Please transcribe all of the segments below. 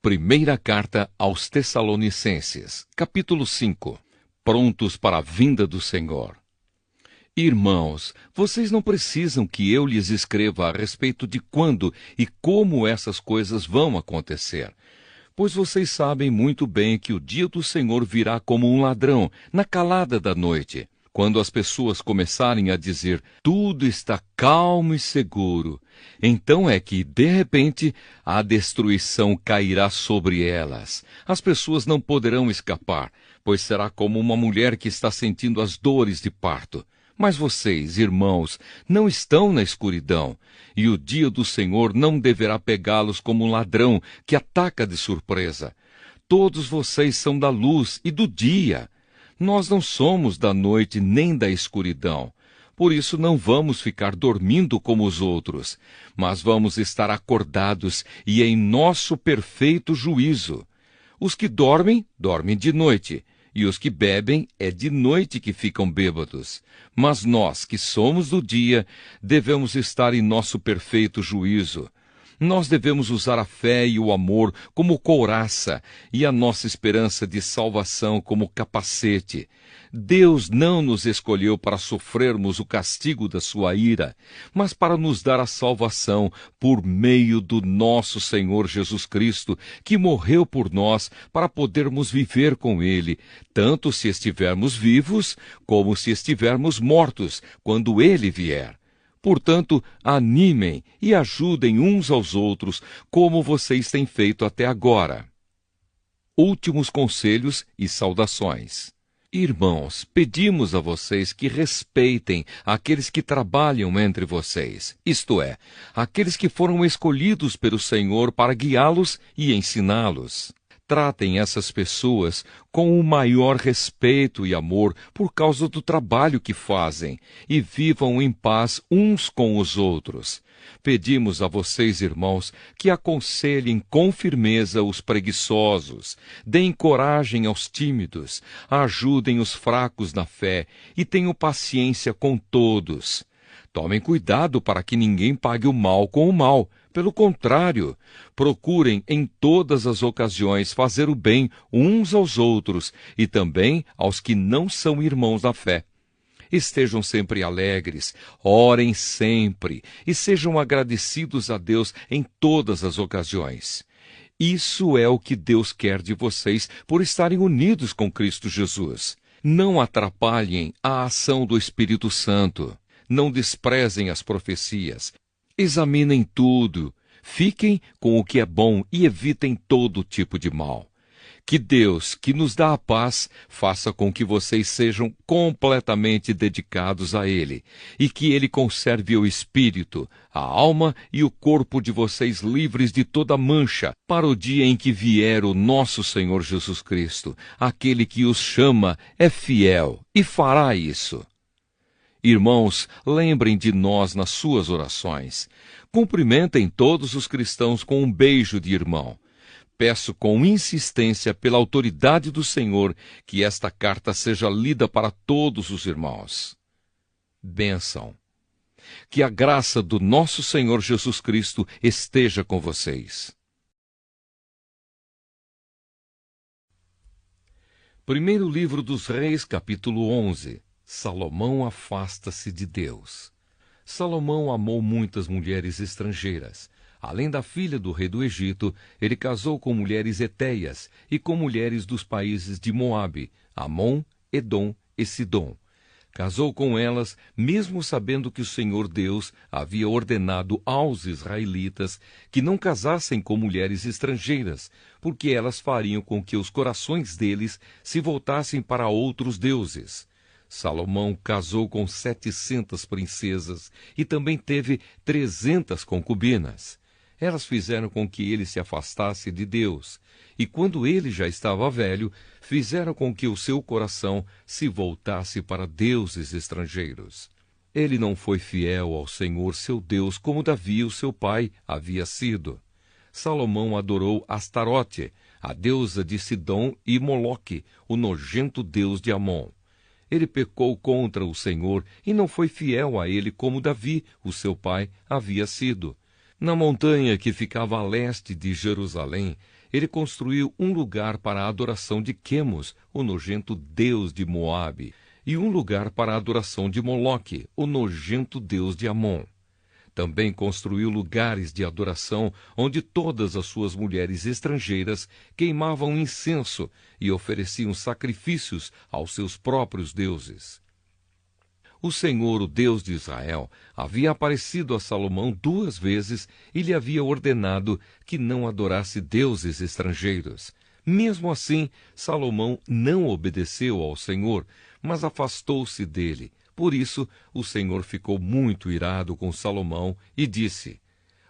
Primeira carta aos Tessalonicenses, capítulo 5. Prontos para a vinda do Senhor. Irmãos, vocês não precisam que eu lhes escreva a respeito de quando e como essas coisas vão acontecer, pois vocês sabem muito bem que o dia do Senhor virá como um ladrão, na calada da noite, quando as pessoas começarem a dizer, tudo está calmo e seguro. Então é que, de repente, a destruição cairá sobre elas. As pessoas não poderão escapar, pois será como uma mulher que está sentindo as dores de parto. Mas vocês, irmãos, não estão na escuridão, e o dia do Senhor não deverá pegá-los como um ladrão que ataca de surpresa. Todos vocês são da luz e do dia. Nós não somos da noite nem da escuridão. Por isso não vamos ficar dormindo como os outros, mas vamos estar acordados e em nosso perfeito juízo. Os que dormem, dormem de noite, e os que bebem, é de noite que ficam bêbados. Mas nós, que somos do dia, devemos estar em nosso perfeito juízo. Nós devemos usar a fé e o amor como couraça e a nossa esperança de salvação como capacete. Deus não nos escolheu para sofrermos o castigo da sua ira, mas para nos dar a salvação por meio do nosso Senhor Jesus Cristo, que morreu por nós para podermos viver com Ele, tanto se estivermos vivos como se estivermos mortos, quando Ele vier. Portanto, animem e ajudem uns aos outros, como vocês têm feito até agora. Últimos conselhos e saudações. Irmãos, pedimos a vocês que respeitem aqueles que trabalham entre vocês, isto é, aqueles que foram escolhidos pelo Senhor para guiá-los e ensiná-los. Tratem essas pessoas com o maior respeito e amor por causa do trabalho que fazem e vivam em paz uns com os outros. Pedimos a vocês, irmãos, que aconselhem com firmeza os preguiçosos, deem coragem aos tímidos, ajudem os fracos na fé e tenham paciência com todos. Tomem cuidado para que ninguém pague o mal com o mal. Pelo contrário, procurem em todas as ocasiões fazer o bem uns aos outros e também aos que não são irmãos na fé. Estejam sempre alegres, orem sempre e sejam agradecidos a Deus em todas as ocasiões. Isso é o que Deus quer de vocês por estarem unidos com Cristo Jesus. Não atrapalhem a ação do Espírito Santo. Não desprezem as profecias. Examinem tudo, fiquem com o que é bom e evitem todo tipo de mal. Que Deus, que nos dá a paz, faça com que vocês sejam completamente dedicados a Ele, e que Ele conserve o espírito, a alma e o corpo de vocês livres de toda mancha, para o dia em que vier o nosso Senhor Jesus Cristo. Aquele que os chama é fiel e fará isso. Irmãos, lembrem de nós nas suas orações. Cumprimentem todos os cristãos com um beijo de irmão. Peço com insistência pela autoridade do Senhor que esta carta seja lida para todos os irmãos. Bênção. Que a graça do nosso Senhor Jesus Cristo esteja com vocês. Primeiro livro dos Reis, capítulo 11. Salomão afasta-se de Deus. Salomão amou muitas mulheres estrangeiras. Além da filha do rei do Egito, ele casou com mulheres hetéias e com mulheres dos países de Moabe, Amon, Edom e Sidom. Casou com elas, mesmo sabendo que o Senhor Deus havia ordenado aos israelitas que não casassem com mulheres estrangeiras, porque elas fariam com que os corações deles se voltassem para outros deuses. Salomão casou com 700 princesas e também teve 300 concubinas. Elas fizeram com que ele se afastasse de Deus, e quando ele já estava velho, fizeram com que o seu coração se voltasse para deuses estrangeiros. Ele não foi fiel ao Senhor seu Deus como Davi, o seu pai, havia sido. Salomão adorou Astarote, a deusa de Sidom, e Moloque, o nojento deus de Amon. Ele pecou contra o Senhor e não foi fiel a ele como Davi, o seu pai, havia sido. Na montanha que ficava a leste de Jerusalém, ele construiu um lugar para a adoração de Quemos, o nojento deus de Moabe, e um lugar para a adoração de Moloque, o nojento deus de Amon. Também construiu lugares de adoração onde todas as suas mulheres estrangeiras queimavam incenso e ofereciam sacrifícios aos seus próprios deuses. O Senhor, o Deus de Israel, havia aparecido a Salomão 2 vezes e lhe havia ordenado que não adorasse deuses estrangeiros. Mesmo assim, Salomão não obedeceu ao Senhor, mas afastou-se dele. Por isso, o Senhor ficou muito irado com Salomão e disse: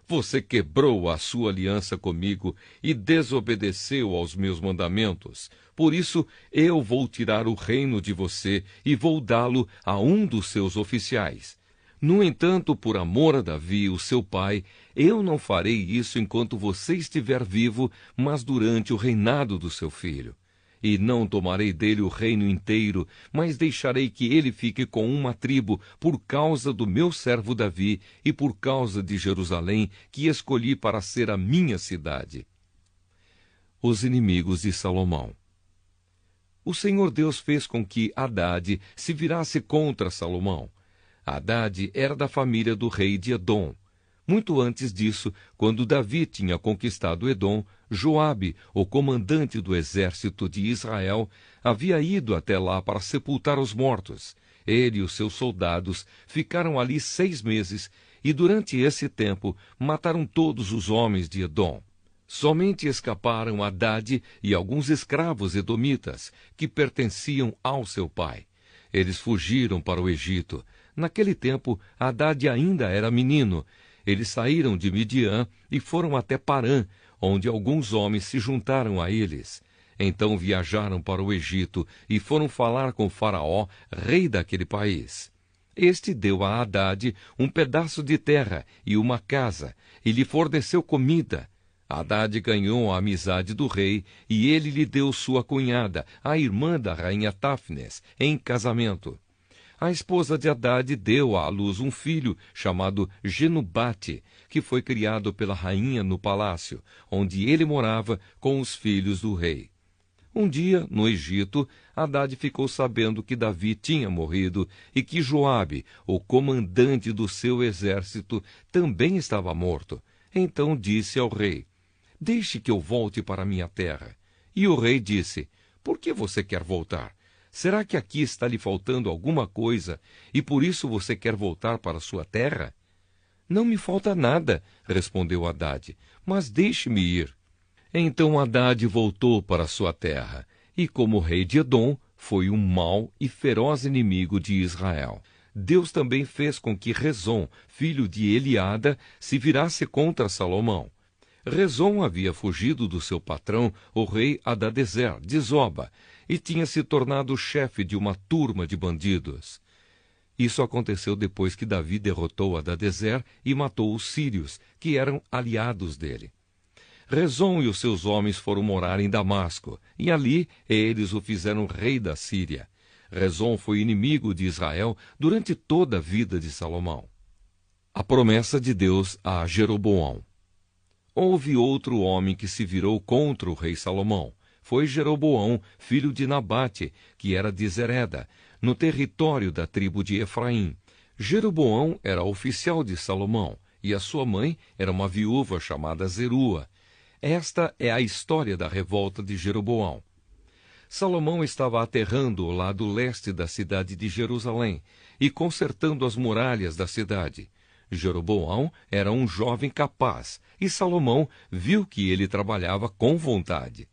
Você quebrou a sua aliança comigo e desobedeceu aos meus mandamentos. Por isso, eu vou tirar o reino de você e vou dá-lo a um dos seus oficiais. No entanto, por amor a Davi, o seu pai, eu não farei isso enquanto você estiver vivo, mas durante o reinado do seu filho. E não tomarei dele o reino inteiro, mas deixarei que ele fique com uma tribo, por causa do meu servo Davi e por causa de Jerusalém, que escolhi para ser a minha cidade. Os inimigos de Salomão. O Senhor Deus fez com que Hadade se virasse contra Salomão. Hadade era da família do rei de Edom. Muito antes disso, quando Davi tinha conquistado Edom, Joabe, o comandante do exército de Israel, havia ido até lá para sepultar os mortos. Ele e os seus soldados ficaram ali 6 meses e, durante esse tempo, mataram todos os homens de Edom. Somente escaparam Hadade e alguns escravos edomitas, que pertenciam ao seu pai. Eles fugiram para o Egito. Naquele tempo, Hadade ainda era menino. Eles saíram de Midian e foram até Parã, onde alguns homens se juntaram a eles. Então viajaram para o Egito e foram falar com Faraó, rei daquele país. Este deu a Hadade um pedaço de terra e uma casa, e lhe forneceu comida. Hadade ganhou a amizade do rei, e ele lhe deu sua cunhada, a irmã da rainha Táfnes, em casamento. A esposa de Hadade deu à luz um filho chamado Genubate, que foi criado pela rainha no palácio, onde ele morava com os filhos do rei. Um dia, no Egito, Hadade ficou sabendo que Davi tinha morrido e que Joabe, o comandante do seu exército, também estava morto. Então disse ao rei: Deixe que eu volte para minha terra. E o rei disse: Por que você quer voltar? Será que aqui está lhe faltando alguma coisa e por isso você quer voltar para sua terra? Não me falta nada, respondeu Hadade, mas deixe-me ir. Então Hadade voltou para sua terra, e como rei de Edom, foi um mau e feroz inimigo de Israel. Deus também fez com que Rezon, filho de Eliada, se virasse contra Salomão. Rezon havia fugido do seu patrão, o rei Hadadezer, de Zoba, e tinha se tornado chefe de uma turma de bandidos. Isso aconteceu depois que Davi derrotou Hadadezer e matou os sírios, que eram aliados dele. Rezon e os seus homens foram morar em Damasco, e ali eles o fizeram rei da Síria. Rezon foi inimigo de Israel durante toda a vida de Salomão. A promessa de Deus a Jeroboão. Houve outro homem que se virou contra o rei Salomão. Foi Jeroboão, filho de Nabate, que era de Zereda, no território da tribo de Efraim. Jeroboão era oficial de Salomão, e a sua mãe era uma viúva chamada Zerua. Esta é a história da revolta de Jeroboão. Salomão estava aterrando o lado leste da cidade de Jerusalém e consertando as muralhas da cidade. Jeroboão era um jovem capaz, e Salomão viu que ele trabalhava com vontade.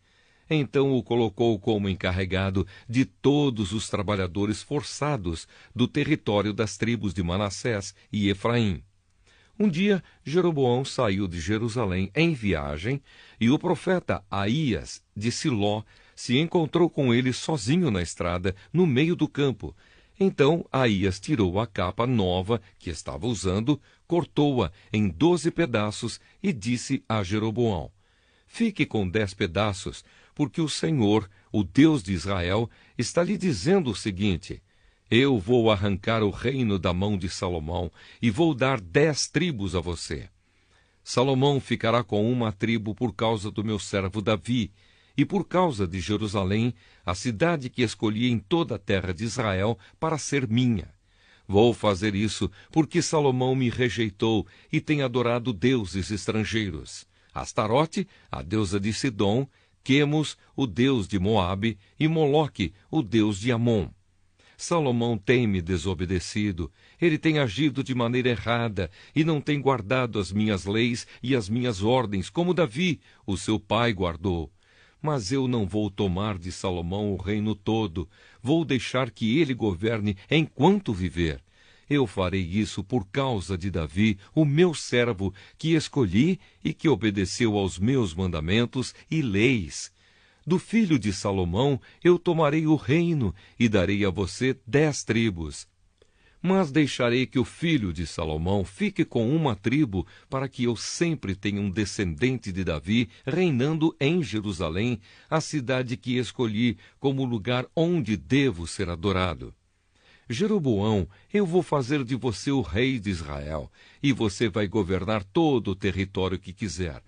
Então o colocou como encarregado de todos os trabalhadores forçados do território das tribos de Manassés e Efraim. Um dia, Jeroboão saiu de Jerusalém em viagem, e o profeta Aías, de Siló, se encontrou com ele sozinho na estrada, no meio do campo. Então Aías tirou a capa nova que estava usando, cortou-a em 12 pedaços e disse a Jeroboão: Fique com 10 pedaços, porque o Senhor, o Deus de Israel, está lhe dizendo o seguinte: Eu vou arrancar o reino da mão de Salomão e vou dar 10 tribos a você. Salomão ficará com uma tribo por causa do meu servo Davi, e por causa de Jerusalém, a cidade que escolhi em toda a terra de Israel para ser minha. Vou fazer isso porque Salomão me rejeitou e tem adorado deuses estrangeiros. Astarote, a deusa de Sidom, Quemos, o deus de Moabe, e Moloque, o deus de Amon. Salomão tem me desobedecido, ele tem agido de maneira errada e não tem guardado as minhas leis e as minhas ordens, como Davi, o seu pai, guardou. Mas eu não vou tomar de Salomão o reino todo, vou deixar que ele governe enquanto viver. Eu farei isso por causa de Davi, o meu servo, que escolhi e que obedeceu aos meus mandamentos e leis. Do filho de Salomão eu tomarei o reino e darei a você 10 tribos. Mas deixarei que o filho de Salomão fique com uma tribo, para que eu sempre tenha um descendente de Davi reinando em Jerusalém, a cidade que escolhi como lugar onde devo ser adorado. Jeroboão, eu vou fazer de você o rei de Israel, e você vai governar todo o território que quiser.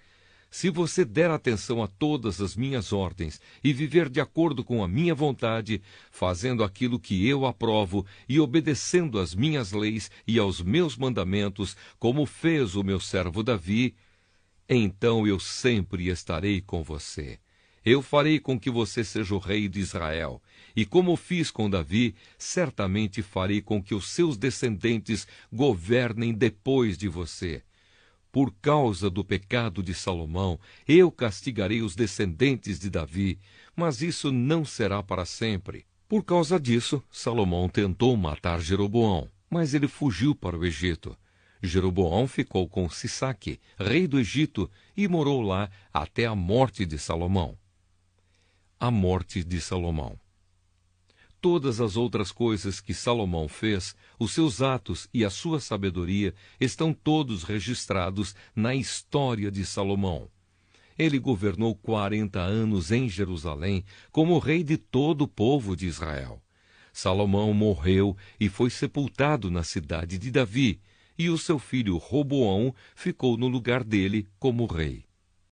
Se você der atenção a todas as minhas ordens e viver de acordo com a minha vontade, fazendo aquilo que eu aprovo e obedecendo às minhas leis e aos meus mandamentos, como fez o meu servo Davi, então eu sempre estarei com você. Eu farei com que você seja o rei de Israel, e como fiz com Davi, certamente farei com que os seus descendentes governem depois de você. Por causa do pecado de Salomão, eu castigarei os descendentes de Davi, mas isso não será para sempre. Por causa disso, Salomão tentou matar Jeroboão, mas ele fugiu para o Egito. Jeroboão ficou com Sisaque, rei do Egito, e morou lá até a morte de Salomão. A morte de Salomão. Todas as outras coisas que Salomão fez, os seus atos e a sua sabedoria estão todos registrados na história de Salomão. Ele governou 40 anos em Jerusalém como rei de todo o povo de Israel. Salomão morreu e foi sepultado na cidade de Davi, e o seu filho Roboão ficou no lugar dele como rei.